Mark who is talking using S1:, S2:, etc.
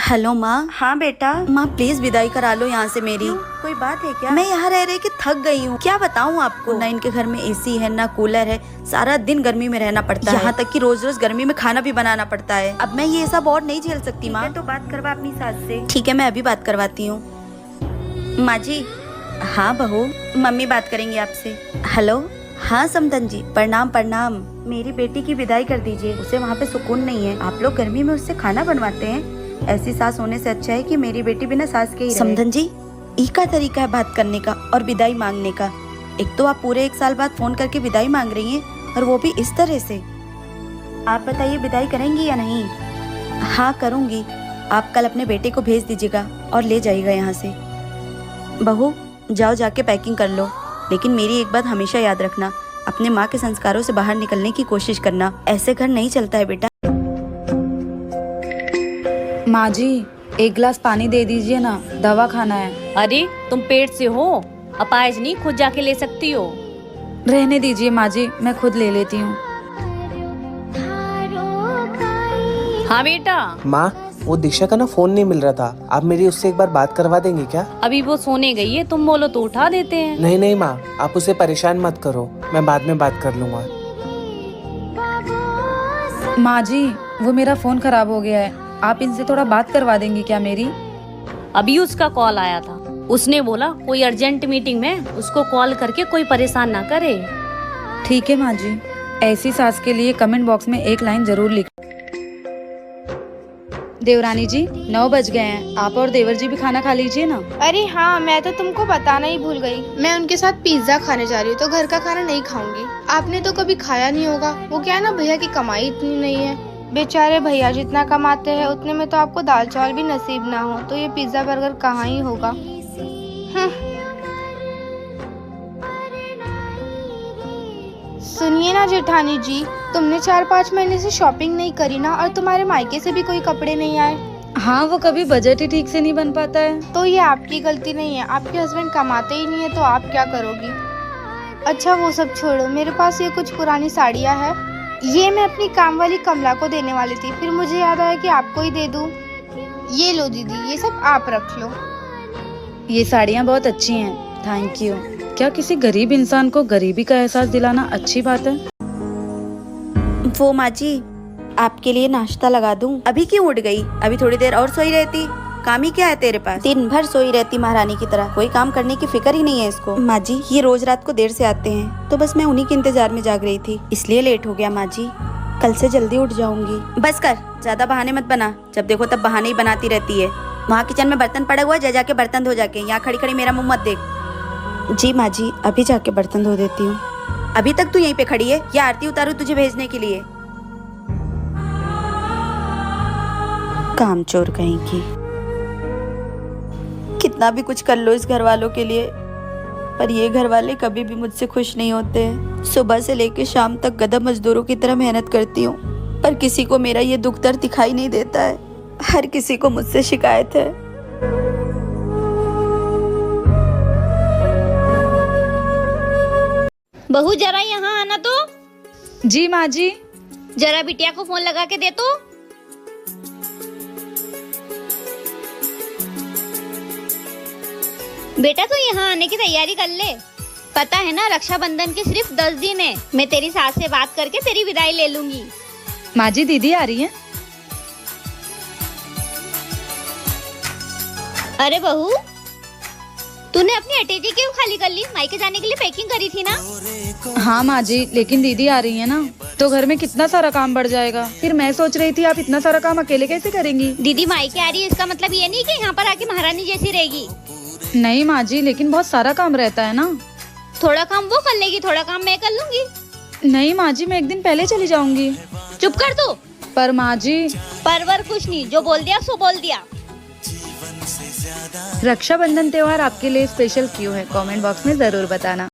S1: Hello माँ।
S2: हाँ बेटा।
S1: माँ प्लीज विदाई करा लो यहाँ से मेरी।
S2: कोई बात है क्या?
S1: मैं यहाँ रह के थक गई हूँ। क्या बताऊँ आपको, ना इनके घर में एसी है ना कूलर है, सारा दिन गर्मी में रहना पड़ता है। यहाँ तक कि रोज रोज गर्मी में खाना भी बनाना पड़ता है। अब मैं ये सब और नहीं झेल सकती माँ।
S2: तो बात करवा अपनी सास से।
S1: ठीक है, मैं अभी बात करवाती हूँ। माँ जी। हाँ बहू, मम्मी बात करेंगी आपसे। हेलो। हाँ समदन जी, प्रणाम प्रणाम।
S2: मेरी बेटी की विदाई कर दीजिए, उसे वहाँ पे सुकून नहीं है। आप लोग गर्मी में उससे खाना बनवाते हैं। ऐसी सास होने से अच्छा है कि मेरी बेटी बिना सास के ही रहे।
S1: समदन जी, एक का तरीका है बात करने का और विदाई मांगने का। एक तो आप पूरे 1 साल बाद फोन करके विदाई मांग रही हैं और वो भी इस तरह से।
S2: आप बताइए विदाई करेंगी या नहीं?
S1: हाँ करूँगी। आप कल अपने बेटे को भेज दीजिएगा और ले जाइएगा यहाँ से। बहू जाओ, जाके पैकिंग कर लो, लेकिन मेरी एक बात हमेशा याद रखना, अपने माँ के संस्कारों से बाहर निकलने की कोशिश करना। ऐसे घर नहीं चलता है बेटा।
S3: माँ जी, 1 गिलास पानी दे दीजिए ना, दवा खाना है।
S4: अरे तुम पेट से हो, अपाहिज नहीं, खुद जाके ले सकती हो।
S3: रहने दीजिए माँ जी, मैं खुद ले लेती हूँ।
S4: हाँ बेटा।
S5: माँ, वो दीक्षा का ना फोन नहीं मिल रहा था, आप मेरी उससे एक बार बात करवा देंगे क्या?
S4: अभी वो सोने गई है, तुम बोलो तो उठा देते हैं।
S5: नहीं नहीं माँ, आप उसे परेशान मत करो, मैं बाद में बात कर लूँगा।
S3: माँ जी, वो मेरा फोन खराब हो गया है, आप इनसे थोड़ा बात करवा देंगी क्या मेरी?
S4: अभी उसका कॉल आया था, उसने बोला कोई अर्जेंट मीटिंग में उसको कॉल करके कोई परेशान ना करे।
S3: ठीक है माँ जी, ऐसी सास के लिए कमेंट बॉक्स में 1 लाइन जरूर लिख। देवरानी जी, 9 बज गए हैं, आप और देवर जी भी खाना खा लीजिए ना।
S6: अरे हाँ, मैं तो तुमको बताना ही भूल गई। मैं उनके साथ पिज्जा खाने जा रही हूँ, तो घर का खाना नहीं खाऊंगी। आपने तो कभी खाया नहीं होगा। वो क्या है ना, भैया की कमाई इतनी नहीं है। बेचारे भैया जितना कमाते हैं उतने में तो आपको दाल चावल भी नसीब ना हो, तो ये पिज्जा बर्गर कहाँ ही होगा। सुनिए ना जेठानी जी, तुमने 4-5 महीने से शॉपिंग नहीं करी ना, और तुम्हारे मायके से भी कोई कपड़े नहीं आए।
S3: हाँ, वो कभी बजट ही ठीक से नहीं बन पाता है।
S6: तो ये आपकी गलती नहीं है, आपके हस्बैंड कमाते ही नहीं है, तो आप क्या करोगी। अच्छा वो सब छोड़ो, मेरे पास ये कुछ पुरानी साड़ियाँ हैं। ये मैं अपनी काम वाली कमला को देने वाली थी, फिर मुझे याद आया कि आपको ही दे दूँ। ये लो दीदी, ये सब आप रख लो।
S3: ये साड़ियाँ बहुत अच्छी हैं, थैंक यू। क्या किसी गरीब इंसान को गरीबी का एहसास दिलाना अच्छी बात है?
S1: वो माँ जी, आपके लिए नाश्ता लगा दूं? अभी क्यों उठ गई? अभी थोड़ी देर और सोई रहती। काम ही क्या है तेरे पास? दिन भर सोई रहती महारानी की तरह, कोई काम करने की फिक्र ही नहीं है इसको। माँ जी, ये रोज रात को देर से आते हैं, तो बस मैं उन्हीं के इंतजार में जाग रही थी, इसलिए लेट हो गया। माँ जी, कल से जल्दी उठ जाऊंगी। बस कर, ज्यादा बहाने मत बना, जब देखो तब बहाने ही बनाती रहती है। वहाँ किचन में बर्तन पड़ा हुआ है, जाके बर्तन धो जाके। यहाँ खड़ी खड़ी मेरा मुँह मत देख। जी माँ जी, अभी जाके बर्तन धो देती हूँ। अभी तक तू यहीं पे खड़ी है या आरती उतारू तुझे भेजने के लिए? कामचोर कहीं की। कितना भी कुछ कर लो इस घर वालों के लिए, पर ये घर वाले कभी भी मुझसे खुश नहीं होते हैं। सुबह से लेकर शाम तक गधा मजदूरों की तरह मेहनत करती हूँ, पर किसी को मेरा ये दुख दर्द दिखाई नहीं देता है। हर किसी को मुझसे शिकायत है।
S7: बहू जरा यहाँ आना तो।
S3: जी माँ जी।
S7: जरा बिटिया को फोन लगा के दे तो। बेटा तू यहाँ आने की तैयारी कर ले। पता है ना, रक्षाबंधन के सिर्फ 10 दिन है। मैं तेरी सास से बात करके तेरी विदाई ले लूंगी।
S3: माँ जी, दीदी आ रही है।
S7: अरे बहू, तूने अपनी अटैची क्यों खाली कर ली? मायके जाने के लिए पैकिंग करी थी ना।
S3: हाँ माँ जी, लेकिन दीदी आ रही है ना, तो घर में कितना सारा काम बढ़ जाएगा। फिर मैं सोच रही थी आप इतना सारा काम अकेले कैसे करेंगी।
S7: दीदी मायके आ रही है, इसका मतलब ये नहीं कि यहाँ पर आके महारानी जैसी रहेगी।
S3: नहीं माँ जी, लेकिन बहुत सारा काम रहता है ना।
S7: थोड़ा काम वो कर लेगी, थोड़ा काम मैं कर लूंगी।
S3: नहीं माँ जी, मैं 1 दिन पहले चली जाऊंगी।
S7: चुप कर तू।
S3: पर माँ जी।
S7: परवर कुछ नहीं, जो बोल दिया सो बोल दिया।
S3: रक्षाबंधन त्योहार आपके लिए स्पेशल क्यों है, कमेंट बॉक्स में जरूर बताना।